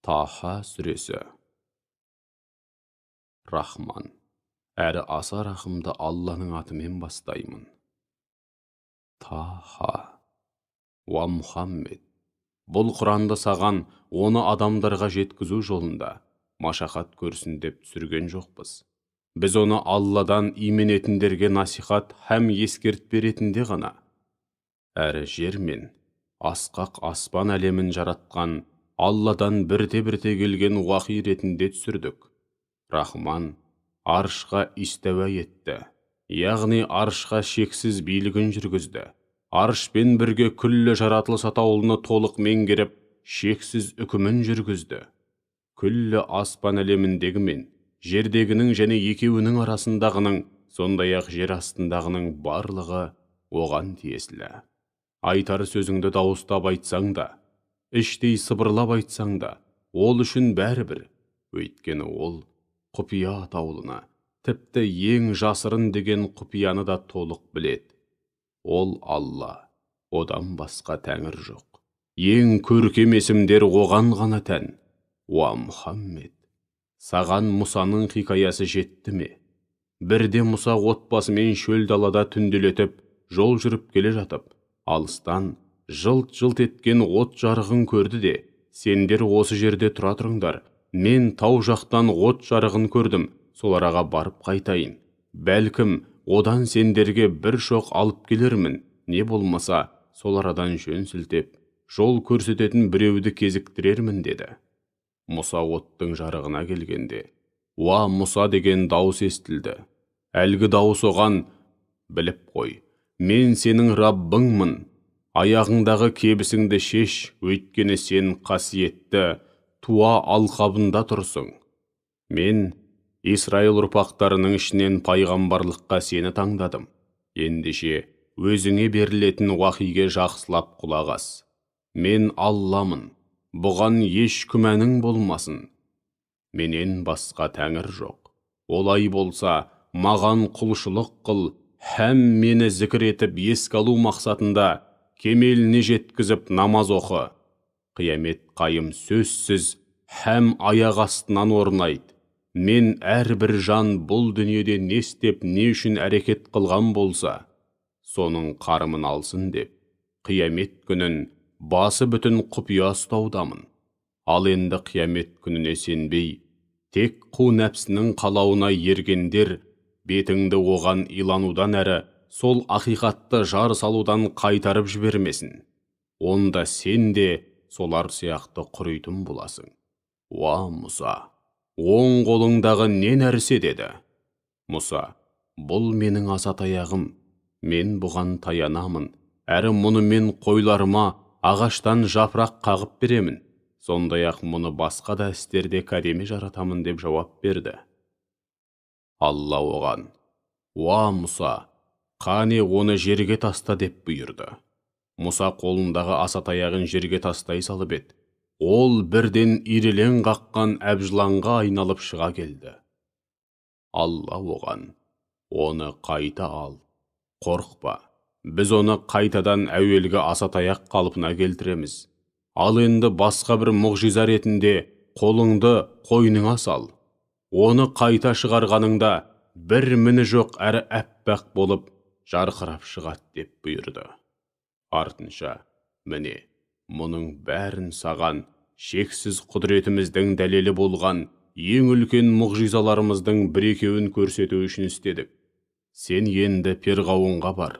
Таха сүресі. Рахман, әрі аса рахымды Алланың атымен бастаймын. Таха. Уа Мұхаммед, бұл Құранды саған оны адамдарға жеткізу жолында машақат көрсін деп түсірген жоқпыз. Біз оны Алладан именетіндерге насихат һәм ескерт беретінде ғана. Әрі жер мен асқақ аспан әлемін жаратқан Алладан бірте-бірте келген уахи ретінде түсірдік. Рахман аршқа истауа етті, яғни аршқа шексіз билігін жүргізді. Аршпен бірге күллі жаратылыс атаулыны толық меңгеріп, шексіз үкімін жүргізді. Күллі аспан әлеміндегі мен жердегінің және екеуінің арасындағының, сондай-ақ жер астындағының барлығы оған тиесілі. Айтар сөзіңді дауыстап айтсаң да, іштей сыбырлап айтсаң да, ол үшін бәрібір. Өйткені ол құпия атаулыны, тіпті ең жасырын деген құпияны да толық біледі. Ол Алла, одан басқа тәңір жоқ. Ең көркем есімдер оған ғана тән. Уа Мұхаммед, саған Мұсаның хикаясы жетті ме? Бірде Мұса отбасымен шөл далада түнделетіп, жол жүріп келе жатып, алыстан жылт-жылт еткен от жарығын көрді де, сендер осы жерде тұра тұрыңдар, мен тау жақтан от жарығын көрдім, сол араға барып қайтайын. Бәлкім, одан сендерге бір шоқ алып келермін, не болмаса, сол арадан жөн сілтеп, жол көрсететін біреуді кезіктірермін деді. Мұса оттың жарығына келгенде, уа Мұса деген дауыс естілді. Әлгі дауыс оған, біліп қой, мен сенің Раббыңмын, аяғыңдағы кебісіңді шеш, өйткені сен қасиетті туа алқабында тұрсың. Мен Исраил ұрпақтарының ішінен пайғамбарлыққа сені таңдадым. Ендеше өзіңе берілетін уахиге жақсылап құлақ ас. Мен Алламын, бұған еш күмәнің болмасын. Менен басқа тәңір жоқ. Олай болса, маған құлшылық қыл, һәм мені зікір етіп еске алу мақсатында кемеліне жеткізіп намаз оқы. Қиямет қайым сөзсіз һәм аяқ астынан орнайды. Мен әрбір жан бұл дүниеде не істеп, не үшін әрекет қылған болса, соның қарымын алсын деп, қиямет күнін басы бүтін құпия ұстаудамын. Ал енді қиямет күніне сенбей, тек қу нәпсінің қалауына ергендер, бетіңді оған иланудан әрі, сол ақиқатты жар салудан қайтарып жібермесін. Онда сен де солар сияқты құритын боласың. Уа Мұса, оң қолыңдағы не нәрсе деді? Мұса, бұл менің асатаяғым, мен бұған таянамын, әрі мұны мен қойларыма ағаштан жапырақ қағып беремін, сондай-ақ мұны басқа да істерде кәдеме жаратамын деп жауап берді. Алла оған, уа Мұса, қане оны жерге таста деп бұйырды. Мұса қолындағы асатаяғын жерге тастай салып еді. Ол бірден ирелең қаққан әбжыланға айналып шыға келді. Алла оған, оны қайта ал, қорықпа, біз оны қайтадан әуелгі асатаяқ қалпына келтіреміз. Ал енді басқа бір мұғжиза ретінде қолыңды қойныңа сал. Оны қайта шығарғаныңда бір міні жоқ әрі әппақ болып жарқырап шығады деп бұйырды. Артынша, міне, мұның бәрін саған шексіз құдіретіміздің дәлелі болған ең үлкен мұғжизаларымыздың бір-екеуін көрсету үшін істедік. Сен енді Перғауынға бар,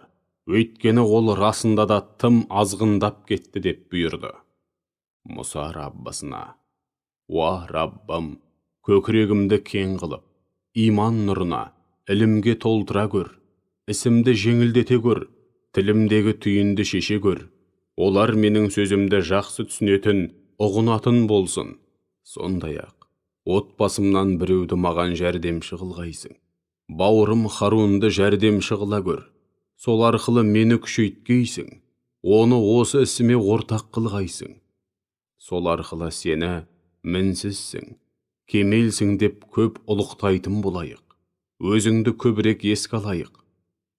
өйткені ол расында да тым азғындап кетті деп бұйырды. Мұса Раббысына, уа Раббым, көкірегімді кең қылып, иман нұрына, ілімге толтыра көр, ісімді жеңілдете көр, тілімдегі түйінді шеше көр. Олар менің сөзімді жақсы түсінетін, ұғынатын болсын. Сондай-ақ, отбасымнан біреуді маған жәрдемші қылғайсың. Бауырым Харунды жәрдемші қыла көр. Сол арқылы мені күшейткейсің. Оны осы ісіме ортақ қылғайсың. Сол арқылы сені мінсізсің, кемелсің деп көп ұлықтайтын болайық. Өзіңді көбірек еске алайық.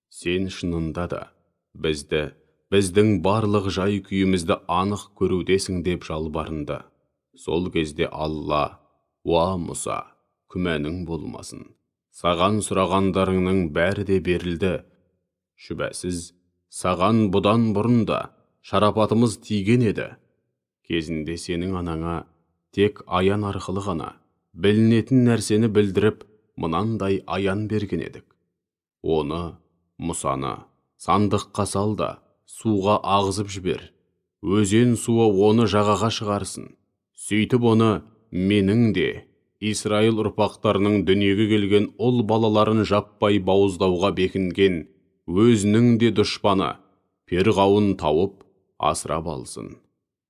Сен шынында да біздің барлық жай күйімізді анық көрудесің деп жалбарынды. Сол кезде Алла: «Уа Мұса, күмәнің болмасын. Саған сұрағандарыңның бәрі де берілді. Шүбәсіз, саған бұдан бұрын да шарапатымыз тиген еді. Кезінде сенің анаңа тек аян арқылы ғана білінетін нәрсені білдіріп, мынандай аян берген едік. Оны, Мұсаны, сандыққа сал да, суға ағызып жібер. Өзен суы оны жағаға шығарсын. Сөйтіп оны менің де, Исраил ұрпақтарының дүниеге келген ұл балаларын жаппай бауыздауға бекінген өзінің де дұшпаны Перғауын тауып асырап алсын.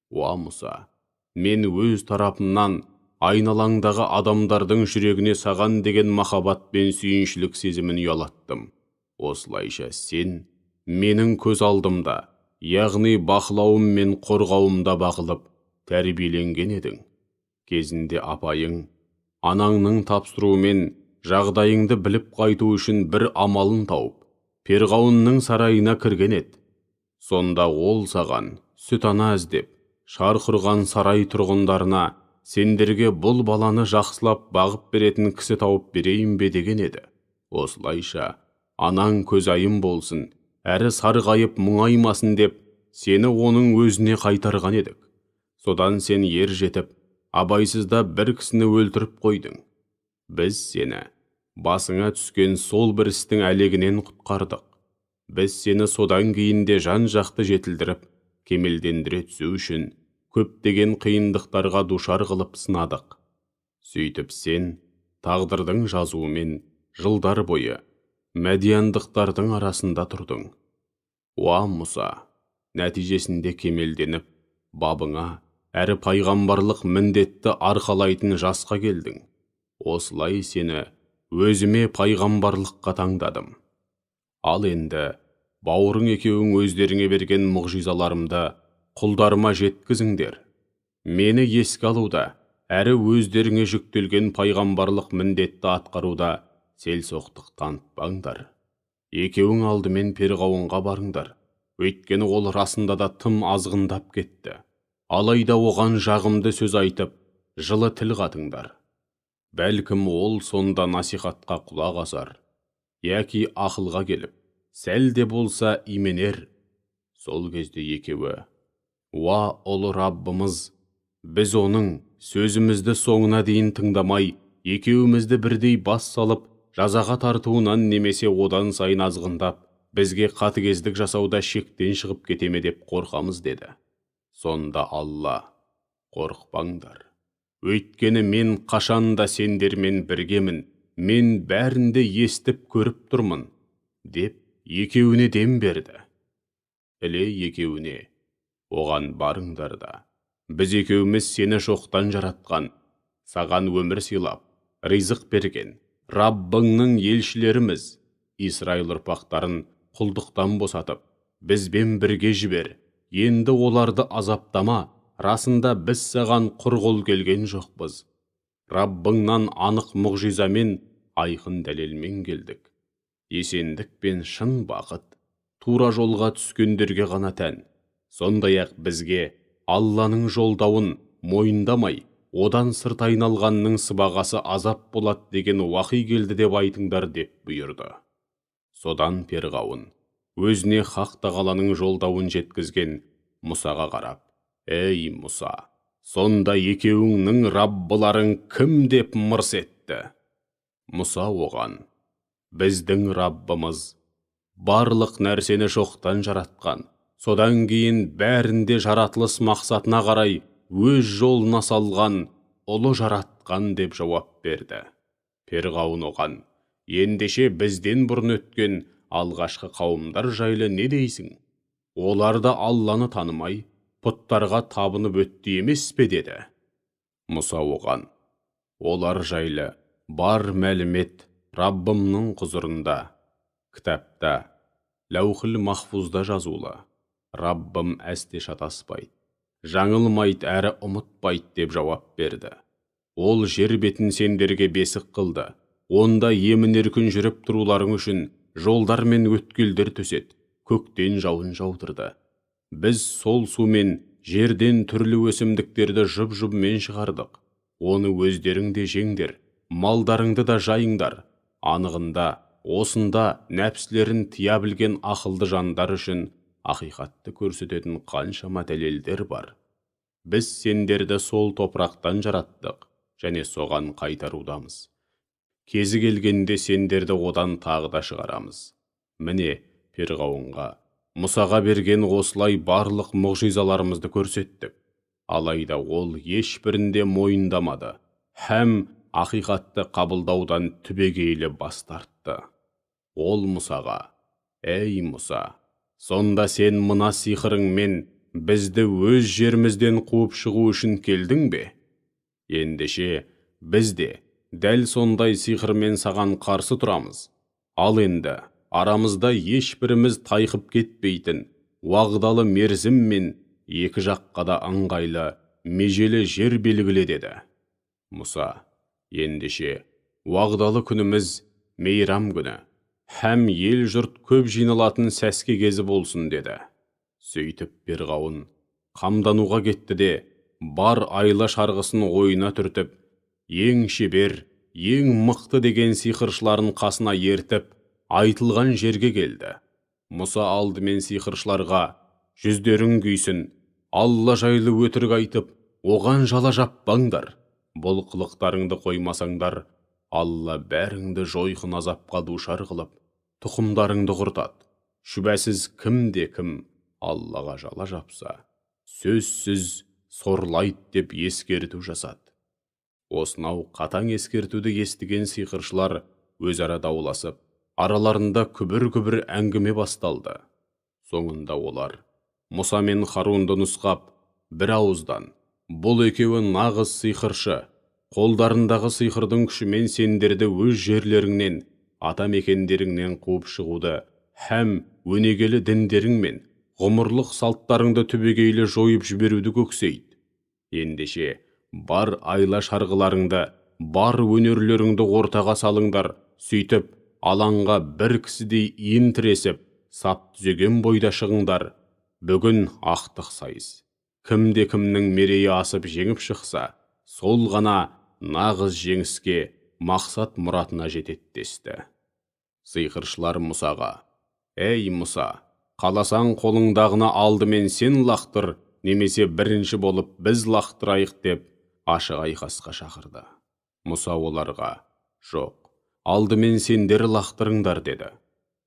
Уа Мұса, мен өз тарапымнан айналаңдағы адамдардың жүрегіне саған деген махаббат пен сүйіншілік сезімін ұялаттым. Осылайша сен менің көз алдымда, яғни бақылауым мен қорғауымда бағылып, тәрбиеленген едің. Кезінде апайың, анаңның тапсыруымен жағдайыңды біліп қайту үшін бір амалын тауып, Перғауынның сарайына кірген еді. Сонда ол саған сүт-ана іздеп, шарқ ұрған сарай тұрғындарына сендерге бұл баланы жақсылап бағып беретін кісі тауып берейін бе деген еді. Осылайша анаң көзайым болсын, әрі сарғайып мұңаймасын деп, сені оның өзіне қайтарған едік. Содан сен ер жетіп, абайсызда бір кісіні өлтіріп қойдың. Біз сені басыңа түскен сол бір істің әлегінен құтқардық. Біз сені содан кейін де жан-жақты жетілдіріп, кемелдендіре түсу үшін көптеген қиындықтарға душар қылып сынадық. Сөйтіп сен тағдырдың жазуымен жылдар бойы мәдияндықтардың арасында тұрдың. Уа Мұса, нәтижесінде кемелденіп, бабыңа әрі пайғамбарлық міндетті арқалайтын жасқа келдің. Осылай сені өзіме пайғамбарлыққа таңдадым. Ал енді бауырың екеуің өздеріңе берген мұғжизаларымды құлдарыма жеткізіңдер. Мені еске алуда, әрі өздеріңе жүктелген пайғамбарлық міндетті атқаруда селсоқтық танытпаңдар. Екеуің алдымен Перғауынға барыңдар. Өйткені ол расында да тым азғындап кетті. Алайда оған жағымды сөз айтып, жылы тіл қатыңдар. Бәлкім ол сонда насихатқа құлақ асар, яки ақылға келіп, сәл де болса именер. Сол кезде екеуі: «Уа ұлы Раббымыз, біз оның сөзімізді соңына дейін тыңдамай, екеуімізді бірдей бас салып, жазаға тартуынан немесе одан сайын азғындап, бізге қатыгездік жасауда шектен шығып кетеме деп қорқамыз» деді. Сонда Алла: «Қорықпаңдар. Өйткені мен қашанда сендермен біргемін, мен бәрінде естіп көріп тұрмын» деп екеуіне дем берді. Іле екеуіне: «Оған барыңдар да, біз екеуміз сені шоқтан жаратқан, саған өмір сыйлап, ризық берген Раббыңның елшілеріміз, Исраил ұрпақтарын құлдықтан босатып, бізбен бірге жібер. Енді оларды азаптама, расында біз саған құр қол келген жоқпыз. Раббыңнан анық мұғжизамен, айқын дәлелмен келдік. Есендік пен шын бақыт тура жолға түскендерге ғана тән. Сондай-ақ бізге Алланың жолдауын мойындамай, одан сырт айналғанның сыбағасы азап болады деген уақи келді деп айтыңдар» деп бұйырды. Содан Перғауын өзіне Хақ Тағаланың жолдауын жеткізген Мұсаға қарап: «Ей Мұса, сонда екеуіңнің Раббыларың кім?» деп мырс етті. Мұса оған: «Біздің Раббымыз барлық нәрсені шоқтан жаратқан, содан кейін бәрінде жаратылыс мақсатына қарай өз жолына салған, ұлы жаратқан» деп жауап берді. Перғауын оған: «Ендеше бізден бұрын өткен алғашқы қауымдар жайлы не дейсің? Олар да Алланы танымай, пұттарға табынып өтті емес пе?» деді. Мұса оған: «Олар жайлы бар мәлімет Раббымның құзырында, кітапта, ләухіл махфузда жазулы. Раббым әсте шатаспайды, жаңылмайды әрі ұмытпайды» деп жауап берді. «Ол жер бетін сендерге бесік қылды. Онда емін-еркін жүріп тұруларың үшін жолдар мен өткелдер төсет, көктен жауын жаудырды. Біз сол сумен жерден түрлі өсімдіктерді жұп-жұбымен шығардық. Оны өздерің де жеңдер, малдарыңды да жайыңдар. Анығында, осында нәпсілерін тия білген ақылды жандар үшін ақиқатты көрсететін қаншама дәлелдер бар. Біз сендерді сол топырақтан жараттық, және соған қайтарудамыз. Кезі келгенде сендерді одан тағы да шығарамыз. Міне, Перғауынға, Мұсаға берген осылай барлық мұғжизаларымызды көрсеттік. Алайда ол ешбірінде мойындамады, һәм ақиқатты қабылдаудан түбегейлі бас тартты. Ол Мұсаға: «Ей Мұса, сонда сен мына сиқырыңмен бізді өз жерімізден қуып шығу үшін келдің бе? Ендеше біз де дәл сондай сиқырмен саған қарсы тұрамыз. Ал енді арамызда ешбіріміз тайқып кетпейтін уағдалы мерзім мен екі жаққа да ыңғайлы межелі жер белгіле» деді. Мұса: «Ендеше уағдалы күніміз мейрам күні, һәм ел жұрт көп жиналатын сәске кезі болсын» деді. Сөйтіп Перғауын қамдануға кетті де, бар айла шарғысын ойына түртіп, ең шебер, ең мықты деген сиқыршыларын қасына ертіп, айтылған жерге келді. Мұса алдымен сиқыршыларға: «Жүздерің күйсін, Алла жайлы өтірік айтып, оған жала жаппаңдар. Бұл қылықтарыңды қоймасаңдар, Алла бәріңді жойқын азапқа душар қылып, тұқымдарыңды құртады. Шүбәсіз кімде кім Аллаға жала жапса, сөзсіз сорлайды» деп ескерту жасады. Осынау қатаң ескертуді естіген сиқыршылар өзара дауласып, араларында күбір-күбір әңгіме басталды. Соңында олар Мұса мен Харунды нұсқап, бір ауыздан: «Бұл екеуі нағыз сиқыршы, қолдарындағы сиқырдың күшімен сендерді өз жерлеріңнен, ата мекендеріңнен қуып шығуды, һәм өнегелі діндерің мен ғұмырлық салттарыңды түбегейлі жойып жіберуді көксейді. Ендеше бар айла шарғыларыңды, бар өнерлеріңді ортаға салыңдар, сөйтіп алаңға бір кісідей иін тіресіп, сап түзеген бойда шығыңдар. Бүгін ақтық сайыс. Кімде кімнің мерейі асып жеңіп шықса, сол ғана нағыз жеңіске, мақсат мұратына жетеді» десті. Сиқыршылар Мұсаға: «Ей Мұса, қаласаң қолыңдағыны алдымен сен лақтыр, немесе бірінші болып біз лақтырайық» деп ашық айқасқа шақырды. Мұса оларға: «Жоқ, алдымен сендер лақтырыңдар» деді.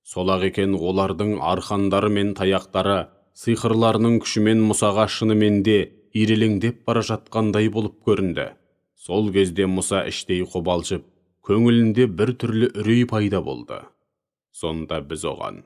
Сол-ақ екен, олардың арқандары мен таяқтары сиқырларының күшімен Мұсаға шынымен де ирелеңдеп бара жатқандай болып көрінді. Сол кезде Мұса іштей қобалжып, көңілінде бір түрлі үрей пайда болды. Сонда біз оған: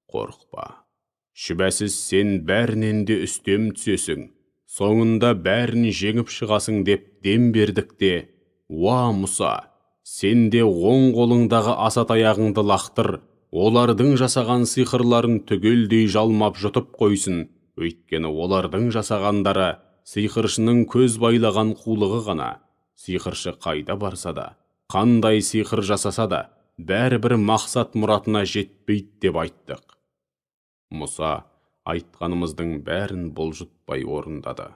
«Қорықпа, шүбәсіз сен бәрінен де үстем түсесің, соңында бәрін жеңіп шығасың» деп дем бердік те: «Уа Мұса, сен де оң қолыңдағы асатаяғыңды лақтыр, олардың жасаған сиқырларын түгелдей жалмап жұтып қойсын, өйткені олардың жасағандары сиқыршының көз байлаған қулығы ғана. Сиқыршы қайда барса да, қандай сиқыр жасаса да, бәрібір мақсат мұратына жетпейді» деп айттық. Мұса айтқанымыздың бәрін бұлжытпай орындады.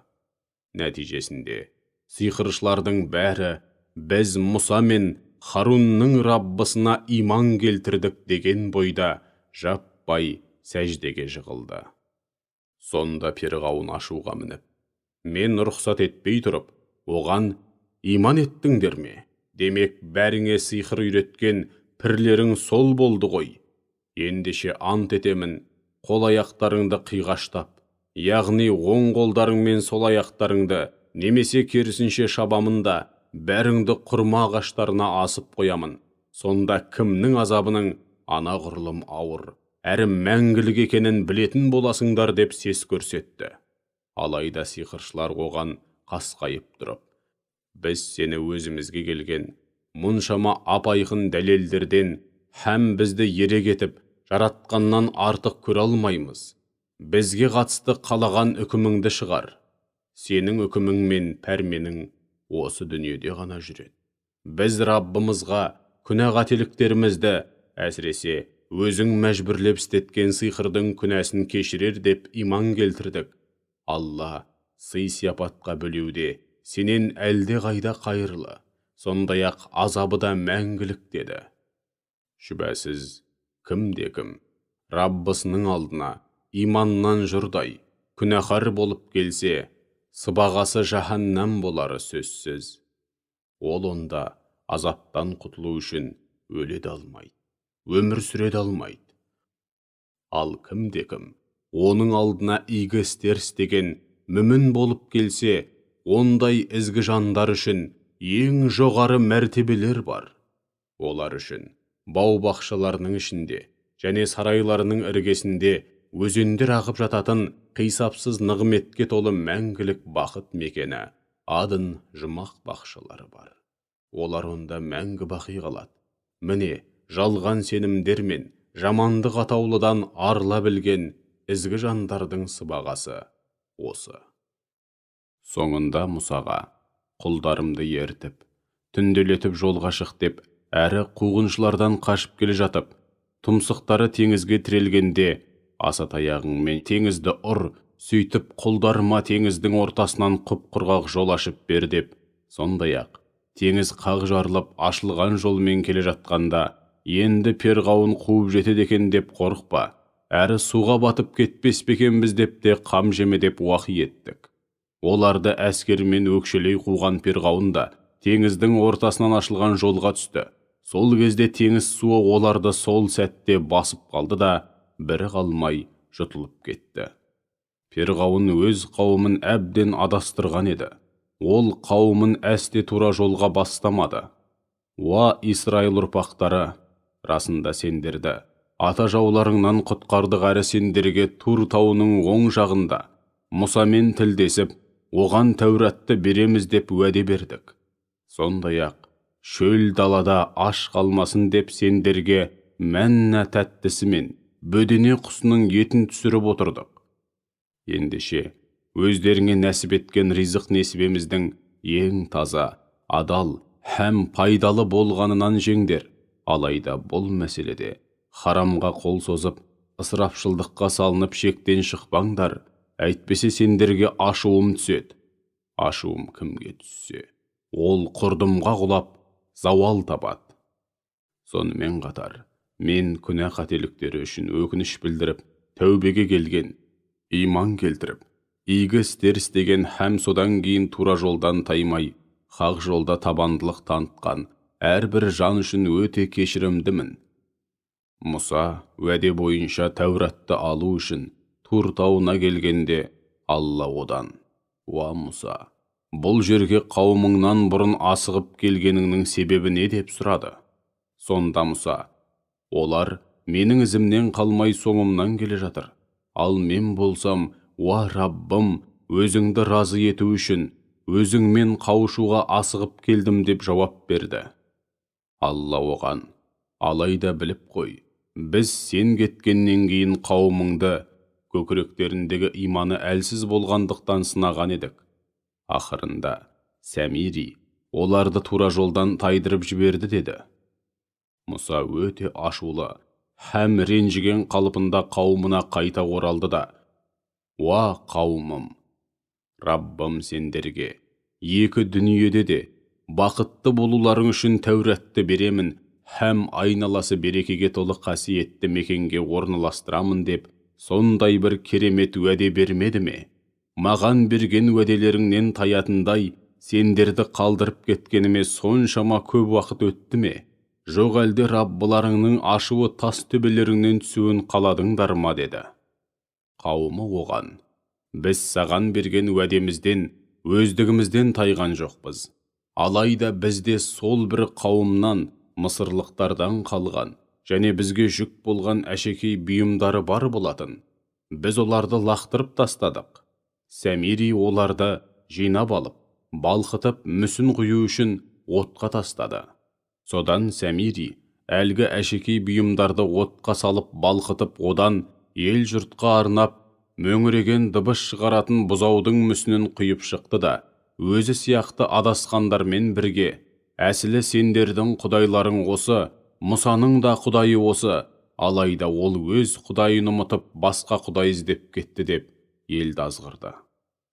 Нәтижесінде сиқыршылардың бәрі «Біз Мұса мен Харунның Раббысына иман келтірдік» деген бойда жаппай сәждеге жығылды. Сонда Перғауын ашуға мініп: «Мен рұқсат етпей тұрып, оған иман еттіңдер ме? Демек бәріңе сиқыр үйреткен пірлерің сол болды ғой. Ендеше ант етемін, қол аяқтарыңды қиғаштап, яғни оң қолдарың мен сол аяқтарыңды, немесе керісінше шабамында, бәріңді құрма ағаштарына асып қоямын. Сонда кімнің азабының анағұрлым ауыр, әрі мәңгілік екенін білетін боласыңдар» деп сес көрсетті. Алайда сиқыршылар оған қасқайып тұрып: «Біз сені өзімізге келген мұншама ап-айқын дәлелдерден һәм бізді ерек етіп, жаратқаннан артық көре алмаймыз. Бізге қатысты қалаған үкіміңді шығар. Сенің үкімің мен пәрменің осы дүниеде ғана жүреді. Біз Раббымызға күнә-қателіктерімізді, әсіресе өзің мәжбүрлеп істеткен сиқырдың күнәсін кешірер деп иман келтірдік. Алла сый-сияпатқа бөлеуде сенен әлде қайда қайырлы, сондай-ақ азабы да мәңгілік деді. Шүбәсіз, кім Раббысының алдына иманнан жұрдай, күнәһар болып келсе, сыбағасы жаһаннам болары сөзсіз. Ол онда азаптан құтылу үшін өле де алмайды, өмір сүре де алмайды. Ал кім оның алдына игі істер істеген мүмін болып келсе, ондай ізгі жандар үшін ең жоғары мәртебелер бар. Олар үшін бау-бақшаларының ішінде және сарайларының іргесінде өзендер ағып жататын қисапсыз нығметке толы мәңгілік бақыт мекені, адын жұмақ бақшалары бар. Олар онда мәңгі бақи қалады. Міне, жалған сенімдер мен жамандық атаулыдан арыла білген ізгі жандардың сыбағасы осы. Соңында Мұсаға, құлдарымды ертіп, түнделетіп жолға шық деп, әрі қуғыншылардан қашып келе жатып, тұмсықтары теңізге тірелгенде, асатаяғыңмен теңізді ұр, сөйтіп құлдарыма теңіздің ортасынан құп-құрғақ жол ашып бер деп, сондай-ақ теңіз қақ жарылып ашылған жолмен келе жатқанда, енді перғауын қуып жетеді екен деп қорықпа, әрі суға батып кетпес бекенбіз деп те қам жеме деп уақи еттік. Оларды әскермен өкшелей қуған перғауын да теңіздің ортасынан ашылған жолға түсті. Сол кезде теңіз суы оларды сол сәтте басып қалды да, бірі қалмай жұтылып кетті. Перғауын өз қауымын әбден адастырған еді. Ол қауымын әсте тура жолға бастамады. Уа Исраил ұрпақтары, расында сендерді ата жауларыңнан құтқардық, әрі сендерге Тур тауының оң жағында Мұсамен тілдесіп, оған Тәуратты береміз деп уәде бердік. Сондай-ақ шөл далада аш қалмасын деп сендерге мәнна тәттісі мен бөдене құсының етін түсіріп отырдық. Ендеше өздеріңе нәсіп еткен ризық несібеміздің ең таза, адал һәм пайдалы болғанынан жеңдер. Алайда бұл мәселеде харамға қол созып, ысырапшылдыққа салынып шектен шықпаңдар, әйтпесе сендерге ашуым түседі. Ашуым кімге түссе, ол құрдымға құлап, зауал табады. Сонымен қатар, мен күнә қателіктері үшін өкініш білдіріп, тәубеге келген, иман келтіріп, игі істер істеген һәм содан кейін тура жолдан таймай, хақ жолда табандылық танытқан әрбір жан үшін өте кешірімдімін. Мұса уәде бойынша Тәуратты алу үшін Тур тауына келгенде, Алла одан: «Уа Мұса, бұл жерге қауымыңнан бұрын асығып келгеніңнің себебі не?» деп сұрады. Сонда Мұса: «Олар менің ізімнен қалмай соңымнан келе жатыр. Ал мен болсам, уа Раббым, өзіңді разы ету үшін өзіңмен қауышуға асығып келдім» деп жауап берді. Алла оған: «Алайда біліп қой, біз сен кеткеннен кейін қауымыңды көкіректеріндегі иманы әлсіз болғандықтан сынаған едік. Ақырында Сәмири оларды тура жолдан тайдырып жіберді» деді. Мұса өте ашулы һәм ренжіген қалпында қауымына қайта оралды да: «Уа қауымым, Раббым сендерге екі дүниеде де бақытты болуларың үшін Тәуратты беремін һәм айналасы берекеге толы қасиетті мекенге орналастырамын деп сондай бір керемет уәде бермеді ме? Маған берген уәделеріңнен таятындай сендерді қалдырып кеткеніме соншама көп уақыт өтті ме? Жоқ әлде Раббыларыңның ашуы тас төбелеріңнен түсуін қаладыңдар ма?» деді. Қауымы оған: «Біз саған берген уәдемізден өздігімізден тайған жоқпыз. Алайда бізде сол бір қауымнан, мысырлықтардан қалған және бізге жүк болған әшекей бұйымдары бар болатын. Біз оларды лақтырып тастадық. Сәмири оларды жинап алып, балқытып мүсін құю үшін отқа тастады. Содан Сәмири әлгі әшекей бұйымдарды отқа салып балқытып, одан ел жұртқа арнап мөңіреген дыбыс шығаратын бұзаудың мүсінін құйып шықты да, өзі сияқты адасқандармен бірге: «Әсілі сендердің құдайларың осы, Мұсаның да құдайы осы, алайда ол өз құдайын ұмытып басқа құдай іздеп кетті» деп елді азғырды.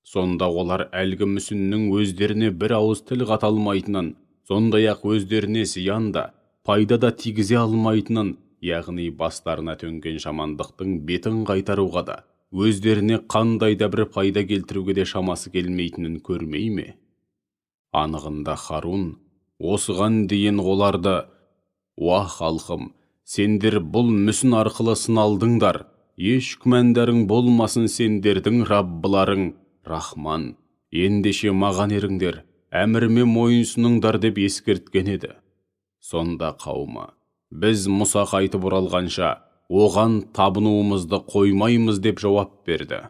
Сонда олар әлгі мүсіннің өздеріне бір ауыз тіл қата алмайтынын, сондай-ақ өздеріне зиян да, пайда да тигізе алмайтынын, яғни бастарына төнген жамандықтың бетін қайтаруға да, өздеріне қандай да бір пайда келтіруге де шамасы келмейтінін көрмей ме? Анығында Харун осыған дейін оларды: «Уа халқым, сендер бұл мүсін арқылы сыналдыңдар, еш күмәндарың болмасын, сендердің Раббыларың Рахман, ендеше маған еріңдер, әміріме мойынсұныңдар» деп ескерткен еді. Сонда қауымы: «Біз Мұса қайтып оралғанша оған табынуымызды қоймаймыз» деп жауап берді.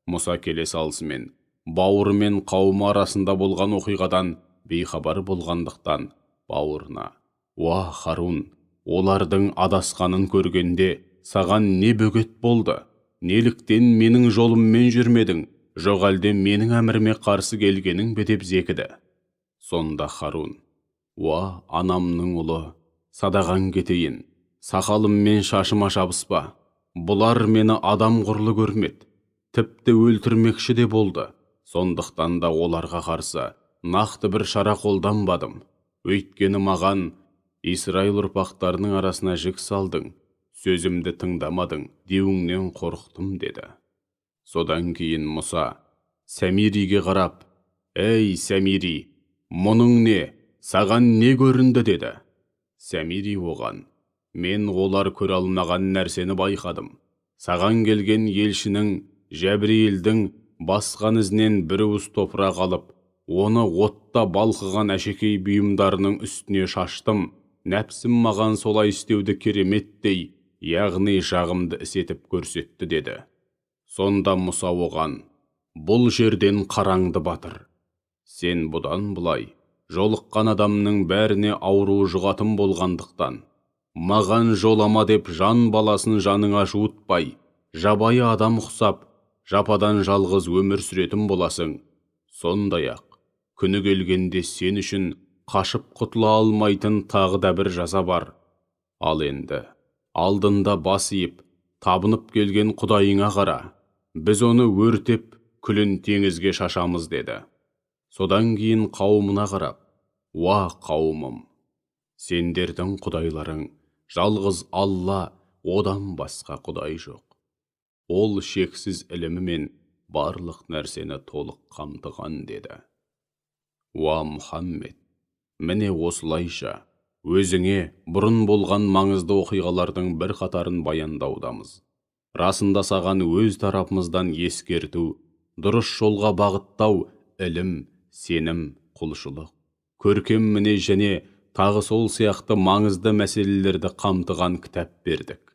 Мұса келе салысымен бауыры мен қауымы арасында болған оқиғадан бейхабар болғандықтан бауырына: «Уа Харун, олардың адасқанын көргенде саған не бөгет болды? Неліктен менің жолыммен жүрмедің? Жоқ әлде менің әміріме қарсы келгенің бе?» деп зекіді. Сонда Харун: «Уа анамның ұлы, садаған кетейін, сақалым мен шашыма жабыспа. Бұлар мені адам құрлы көрмеді, тіпті өлтірмекші де болды. Сондықтан да оларға қарсы нақты бір шара қолданбадым. Өйткені маған Исраил ұрпақтарының арасына жік салдың, сөзімді тыңдамадың деуіңнен қорықтым» деді. Содан кейін Мұса Сәмириге қарап: «Ей Сәмири, мұның не? Саған не көрінді?» деді. Сәмири оған: «Мен олар көре алмаған нәрсені байқадым. Саған келген елшінің Жәбірейілдің басқан ізінен бір уыс топырақ алып, оны отта балқыған әшекей бұйымдарының үстіне шаштым. Нәпсім маған солай істеуді кереметтей, яғни жағымды іс етіп көрсетті» деді. Сонда Мұса оған: «Бұл жерден қараңды батыр. Сен бұдан бұлай жолыққан адамның бәріне ауруы жұғатын болғандықтан, маған жолама деп жан баласын жаныңа жуытпай, жабайы адам ұқсап, жападан жалғыз өмір сүретін боласың. Сондай-ақ, күні келгенде сен үшін қашып құтыла алмайтын тағы да бір жаза бар. Ал енді, алдында бас иіп, табынып келген құдайыңа қара. Біз оны өртеп, күлін теңізге шашамыз» деді. Содан кейін қауымына қарап: «Уа қауымым, сендердің құдайларың жалғыз Алла, одан басқа құдай жоқ. Ол шексіз ілімі мен барлық нәрсені толық қамтыған» деді. «Уа Мұхаммед, міне осылайша өзіңе бұрын болған маңызды оқиғалардың бір қатарын баяндаудамыз. Расында саған өз тарапымыздан ескерту, дұрыс жолға бағыттау, ілім, сенім, құлшылық, көркем мінез және тағы сол сияқты маңызды мәселелерді қамтыған кітап бердік.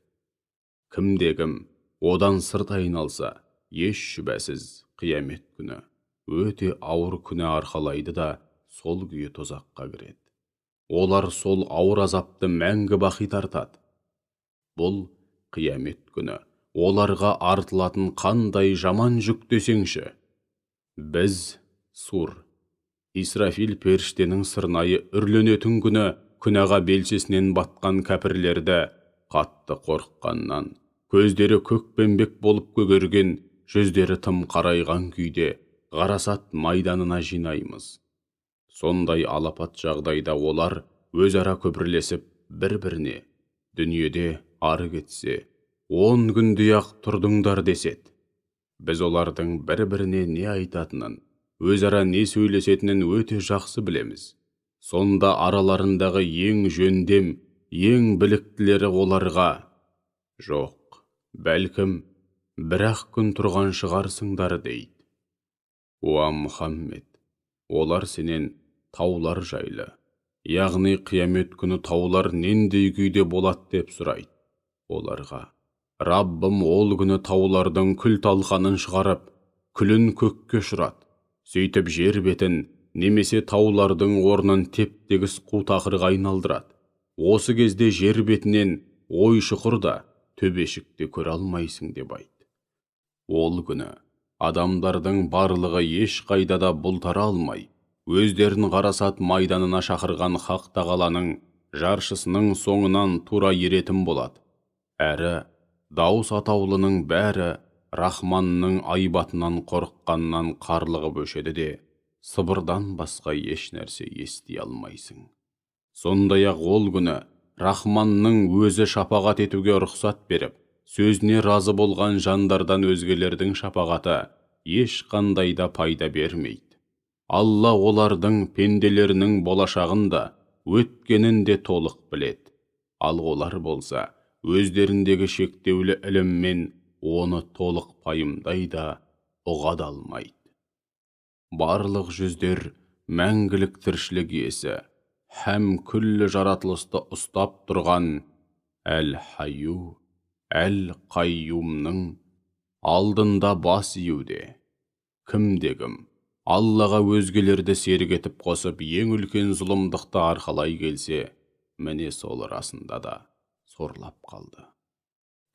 Кімде-кім одан сырт айналса, еш шүбәсіз қиямет күні өте ауыр күні арқалайды да сол күйі тозаққа кіреді. Олар сол ауыр азапты мәңгі бақи тартады. Бұл қиямет күні оларға артылатын қандай жаман жүк десеңші. Біз Сур, Исрафил періштенің сырнайы үрленетін күні күнәға белшесінен батқан кәпірлерді қатты қорыққаннан, көздері көкпеңбек болып көгерген, жүздері тым қарайған күйде Ғарасат майданына жинаймыз. Сондай алапат жағдайда олар өзара көпірлесіп бір-біріне: «Дүниеде ары кетсе, 10 күндей-ақ тұрдыңдар» деседі. Біз олардың бір-біріне не айтатынын, өзара не сөйлесетінін өте жақсы білеміз. Сонда араларындағы ең жөндем, ең біліктілері оларға: «Жоқ, бәлкім, бір-ақ күн тұрған шығарсыңдар» дейді. «Уа Мұхаммед, олар сенен таулар жайлы, яғни қиямет күні таулар нендей күйде болады деп сұрайды. Оларға: Раббым ол күні таулардың күл-талқанын шығарып, күлін көкке ұшырады. Сөйтіп жер бетін немесе таулардың орнын теп-тегіс қу тақырға айналдырады. Осы кезде жер бетінен ой шұқыр да, төбешікте көре алмайсың» деп айтты. Ол күні адамдардың барлығы еш қайдада бұлтара алмай, өздерін Ғарасат майданына шақырған Хақ Тағаланың жаршысының соңынан тура еретін болады. Әрі дауыс атаулының бәрі Рахманның айбатынан қорыққаннан қарлығып өшеді де, сыбырдан басқа еш нәрсе ести алмайсың. Сондай-ақ ол күні Рахманның өзі шапағат етуге рұқсат беріп, сөзіне разы болған жандардан өзгелердің шапағаты ешқандай да пайда бермейді. Алла олардың пенделерінің болашағын да, өткенін де толық біледі. Ал олар болса, өздеріндегі шектеулі іліммен оны толық пайымдай да, ұға да алмайды. Барлық жүздер мәңгілік тіршілік иесі, һәм күллі жаратылысты ұстап тұрған Әл-Хайю, Әл-Қайюмның алдында бас июде. Кімде-кім Аллаға өзгелерді серік етіп қосып, ең үлкен зұлымдықты арқалай келсе, міне сол расында да сорлап қалды.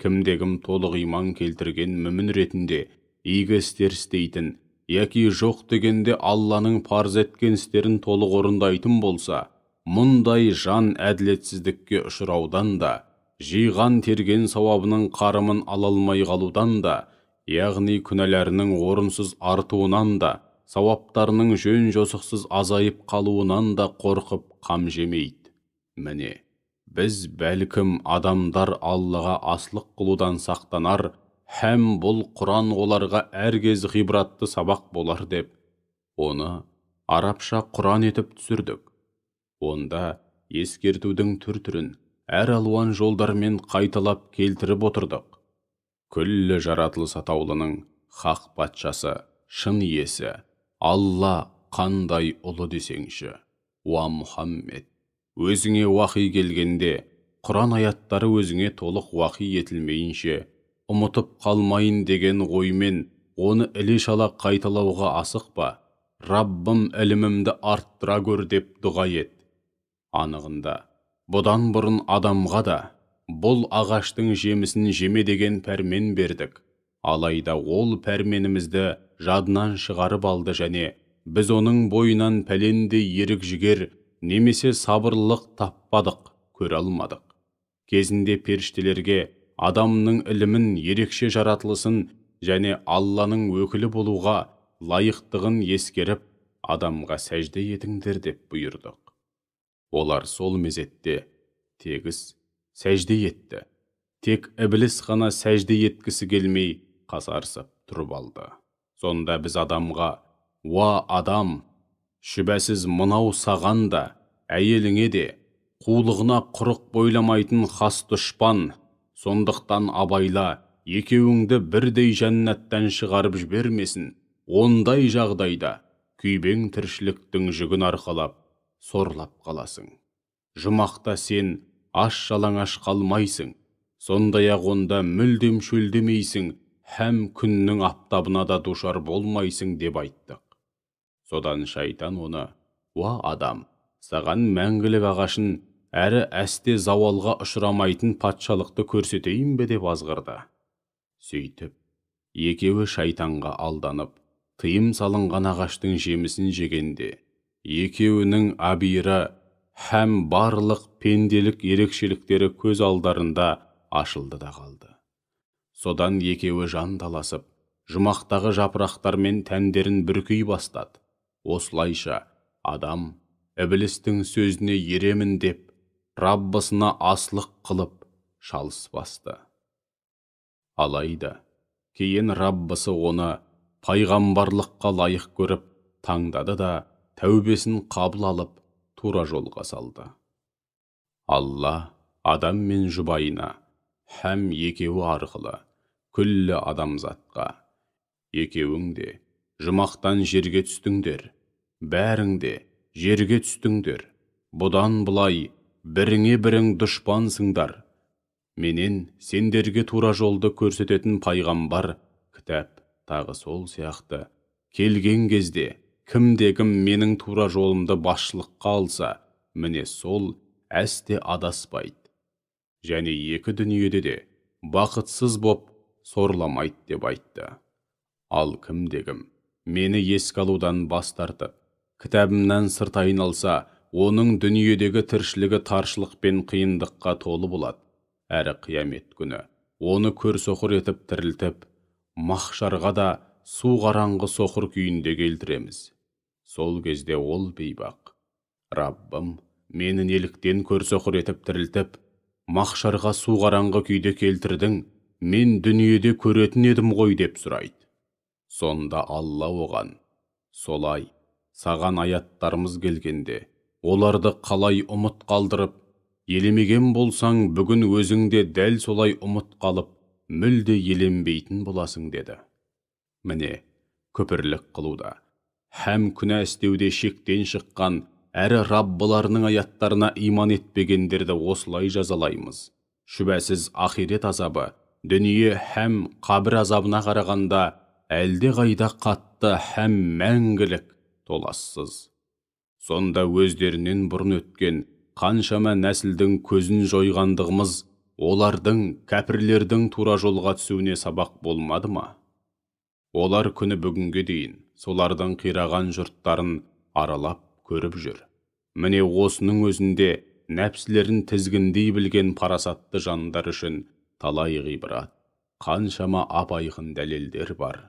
Кімде-кім толық иман келтірген мүмін ретінде игі істер істейтін, яки жоқ дегенде Алланың парыз еткен істерін толық орындайтын болса, мұндай жан әділетсіздікке ұшыраудан да, жиған терген сауабының қарымын ала алмай қалудан да, яғни күнәләрінің орынсыз артуынан да, сауаптарының жөн-жосықсыз азайып қалуынан да қорқып қам жемейді. Міне, біз бәлкім адамдар Аллаға аслық қылудан сақтанар, һәм бұл Құран оларға әркез ғибратты сабақ болар деп, оны арабша Құран етіп түсірдік. Онда ескертудің түр-түрін әр алуан жолдармен қайталап келтіріп отырдық. Күллі жаратылыс атаулының хақ патшасы, шын иесі, Алла қандай ұлы десеңші, уа Мұхаммед, өзіңе уахи келгенде, Құран аяттары өзіңе толық уахи етілмейінше, ұмытып қалмайын деген оймен оны іле-шала қайталауға асықпа, Раббым ілімімді арттыра көр деп дұға ет. Анығында, бұдан бұрын адамға да, бұл ағаштың жемісін жеме деген пәрмен бердік. Алайда ол пәрменімізді жадынан шығарып алды және біз оның бойынан пәлендей ерік жігер немесе сабырлық таппадық, көре алмадық. Кезінде періштелерге адамның ілімін, ерекше жаратылысын және Алланың өкілі болуға лайықтығын ескеріп, адамға сәжде етіңдер деп бұйырдық. Олар сол мезетте тегіс сәжде етті. Тек ібліс қана сәжде еткісі келмей қасарысып тұрып алды. Сонда біз адамға, уа адам, шүбәсіз мынау саған да, әйеліңе де, қулығына құрық бойламайтын хас дұшпан, сондықтан абайла, екеуіңді бірдей жәннаттан шығарып жібермесін, ондай жағдайда күйбең тіршіліктің жүгін арқалап, сорлап қаласың. Жұмақта сен аш-жалаңаш қалмайсың, сондай-ақ онда мүлдем шөлдемейсің, һәм күннің аптабына да душар болмайсың деп айттық. Содан шайтан оны, уа адам, саған мәңгілік ағашын әрі әсте зауалға ұшырамайтын патшалықты көрсетейін бе деп азғырды. Сөйтіп, екеуі шайтанға алданып, тыйым салынған ағаштың жемісін жегенде, екеуінің абиры һәм барлық пенделік ерекшеліктері көз алдарында ашылды да қалды. Содан екеуі жанталасып, жұмақтағы жапырақтармен тәндерін бүркей бастады. Осылайша адам іблістің сөзіне еремін деп, Раббысына аслық қылып шалыс басты. Алайда, кейін Раббысы оны пайғамбарлыққа лайық көріп, таңдады да, тәубесін қабыл алып, тура жолға салды. Алла адам мен жұбайына, һәм екеуі арқылы, күллі адамзатқа, екеуің де жұмақтан жерге түстіңдер, бәрің де жерге түстіңдер, бұдан бұлай біріңе-бірің дұшпансыңдар. Менен сендерге тура жолды көрсететін пайғамбар, кітап, тағы сол сияқты, келген кезде кімде-кім менің тура жолымды басшылыққа алса, міне сол әсте адаспайды. Және екі дүниеде де бақытсыз боп сорламайды деп айтты. Ал кімде-кім мені еске алудан бас тартып, кітабымнан сырт айналса, оның дүниедегі тіршілігі таршылық пен қиындыққа толы болады. Әрі қиямет күні оны көрсоқыр етіп тірілтіп, махшарға да су қараңғы соқыр күйінде келтіреміз. Сол кезде ол бейбақ: Раббым, мені неліктен көрсоқыр етіп тірілтіп, махшарға су қараңғы күйде келтірдің, мен дүниеде көретін едім ғой деп сұрайды. Сонда Алла оған: солай, саған аяттарымыз келгенде, оларды қалай ұмыт қалдырып, елемеген болсаң, бүгін өзіңде дәл солай ұмыт қалып, мүлде еленбейтін боласың деді. Міне, күпірлік қылуда, һәм күнә істеуде шектен шыққан, әрі Раббыларының аяттарына иман етпегендерді осылай жазалаймыз. Шүбәсіз ахирет азабы, дүние һәм қабір азабына қарағанда, әлде қайда қатты һәм мәңгілік, толассыз. Сонда өздерінен бұрын өткен қаншама нәсілдің көзін жойғандығымыз, олардың, кәпірлердің тура жолға түсуіне сабақ болмады ма? Олар күні бүгінге дейін солардың қираған жұрттарын аралап көріп жүр. Міне осының өзінде нәпсілерін тізгіндей білген парасатты жандар үшін талай ғибрат, қаншама ап-айқын дәлелдер бар.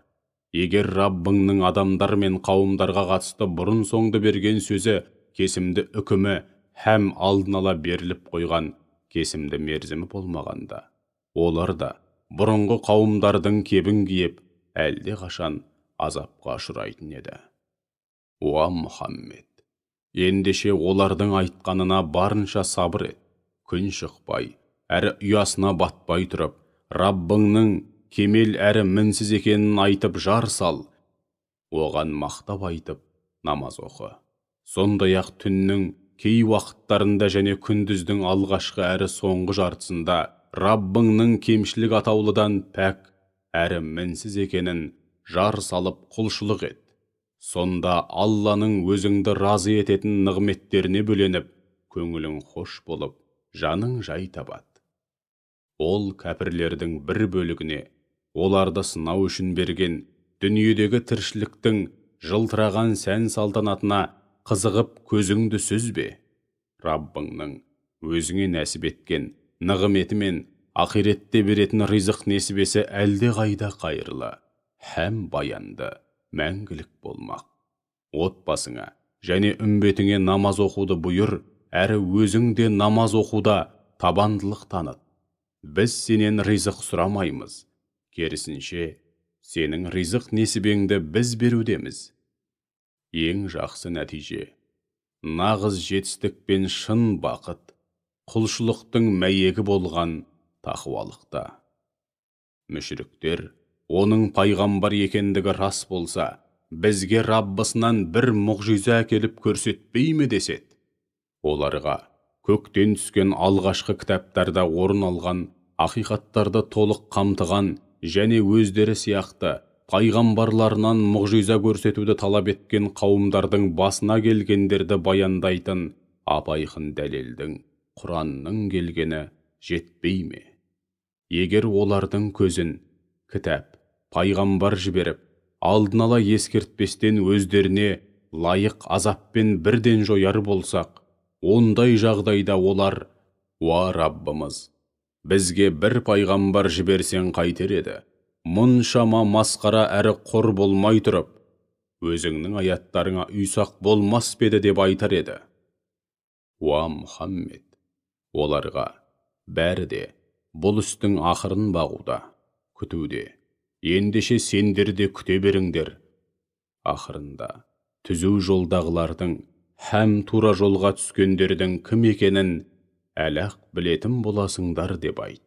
Егер Раббыңның адамдар мен қауымдарға қатысты бұрын соңды берген сөзі, кесімді үкімі һәм алдын ала беріліп қойған кесімді мерзімі болмағанда, олар да бұрынғы қауымдардың кебін киіп, әлде қашан азапқа ұшырайтын еді. Уа Мұхаммед, ендеше олардың айтқанына барынша сабыр ет, күн шықпай, әрі ұясына батпай тұрып, Раббыңның кемел әрі мінсіз екенін айтып жар сал. Оған мақтап айтып, намаз оқы. Сондай-ақ түннің кей уақыттарында және күндіздің алғашқы әрі соңғы жартысында Раббыңның кемшілік атаулыдан пәк әрі мінсіз екенін жар салып құлшылық ет. Сонда Алланың өзіңді разы ететін нығметтеріне бөленіп, көңілің хош болып, жаның жай табады. Ол кәпірлердің бір бөлігіне, оларды сынау үшін берген дүниедегі тіршіліктің жылтыраған сән салтанатына қызығып көзіңді сүзбе. Раббыңның өзіңе нәсіп еткен нығметі мен ақиретте беретін ризық несібесі әлде қайда қайырлы, һәм баянды, мәңгілік болмақ. Отбасыңа және үмбетіңе намаз оқуды бұйыр, әрі өзіңде намаз оқуда табандылық таныт. Біз сенен ризық сұрамаймыз, керісінше, сенің ризық несібеңді біз берудеміз. Ең жақсы нәтиже, нағыз жетістік пен шын бақыт, құлшылықтың мәйегі болған тақуалықта. Мүшіріктер, оның пайғамбар екендігі рас болса, бізге Раббысынан бір мұғжиза әкеліп көрсетпей ме деседі. Оларға көктен түскен алғашқы кітаптарда орын алған, ақиқаттарды толық қамтыған және өздері сияқты пайғамбарларынан мұғжиза көрсетуді талап еткен қауымдардың басына келгендерді баяндайтын ап-айқын дәлелдің, Құранның келгені жетпей ме? Егер олардың көзін кітап, пайғамбар жіберіп, алдын ала ескертпестен өздеріне лайық азаппен бірден жояр болсақ, ондай жағдайда олар: уа Раббымыз, бізге бір пайғамбар жіберсең қайтер еді? Мұншама масқара әрі қор болмай тұрып, өзіңнің аяттарыңа ұйсақ болмас педі деп айтар еді. Уа Мұхаммед, оларға бәрі де бұл істің ақырын бағуда, күтуде. Ендеше сендер де күте беріңдер. Ақырында түзу жолдағылардың һәм тура жолға түскендердің кім екенін әлі-ақ білетін боласыңдар деп айт.